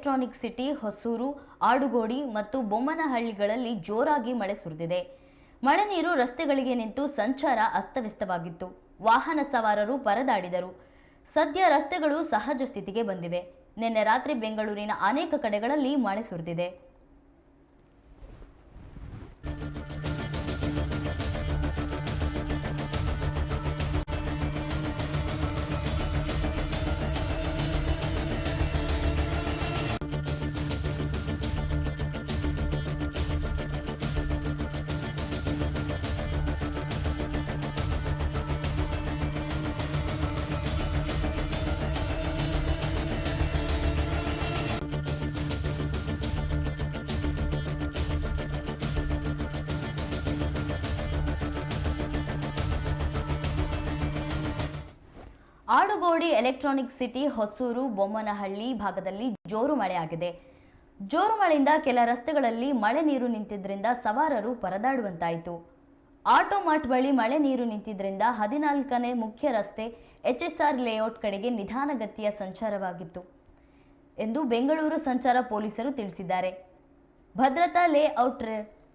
Electronic city, Hosur, Adugodi ಮತ್ತು ಬೊಮ್ಮನಹಳ್ಳಿಗಳಲ್ಲಿ ಜೋರಾಗಿ ಮಳೆ ಸುರಿದಿದೆ. ಮಳೆ ನೀರು ರಸ್ತೆಗಳಿಗೆ ನಿಂತು ಸಂಚಾರ ಅಸ್ತವ್ಯಸ್ತವಾಗಿತ್ತು. ವಾಹನ ಸವಾರರು ಪರದಾಡಿದರು. ಸದ್ಯ ರಸ್ತೆಗಳು ಸಹಜ ಸ್ಥಿತಿಗೆ ಬಂದಿವೆ. ನಿನ್ನೆ ರಾತ್ರಿ ಬೆಂಗಳೂರಿನ ಅನೇಕ ಕಡೆಗಳಲ್ಲಿ ಮಳೆ ಸುರಿದಿದೆ. ಆಡುಗೋಡಿ, ಎಲೆಕ್ಟ್ರಾನಿಕ್ ಸಿಟಿ, ಹೊಸೂರು, ಬೊಮ್ಮನಹಳ್ಳಿ ಭಾಗದಲ್ಲಿ ಜೋರು ಮಳೆಯಾಗಿದೆ. ಜೋರು ಮಳೆಯಿಂದ ಕೆಲ ರಸ್ತೆಗಳಲ್ಲಿ ಮಳೆ ನೀರು ನಿಂತಿದ್ದರಿಂದ ಸವಾರರು ಪರದಾಡುವಂತಾಯಿತು. ಆಟೋಮಾರ್ಟ್ ಬಳಿ ಮಳೆ ನೀರು ನಿಂತಿದ್ದರಿಂದ 14ನೇ ಮುಖ್ಯ ರಸ್ತೆ HSR ಲೇಔಟ್ ಕಡೆಗೆ ನಿಧಾನಗತಿಯ ಸಂಚಾರವಾಗಿತ್ತು ಎಂದು ಬೆಂಗಳೂರು ಸಂಚಾರ ಪೊಲೀಸರು ತಿಳಿಸಿದ್ದಾರೆ. ಭದ್ರತಾ ಲೇಔಟ್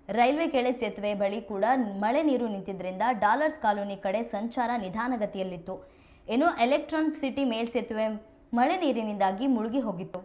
ರೈಲ್ವೆ ಕೆಳೆ ಸೇತುವೆ ಬಳಿ ಕೂಡ ಮಳೆ ನೀರು ನಿಂತಿದ್ದರಿಂದ ಡಾಲರ್ಸ್ ಕಾಲೋನಿ ಕಡೆ ಸಂಚಾರ ನಿಧಾನಗತಿಯಲ್ಲಿತ್ತು. ಇನ್ನು ಎಲೆಕ್ಟ್ರಾನಿಕ್ ಸಿಟಿ ಮೇಲ್ಸೇತುವೆ ಮಳೆ ನೀರಿನಿಂದಾಗಿ ಮುಳುಗಿ ಹೋಗಿತ್ತು.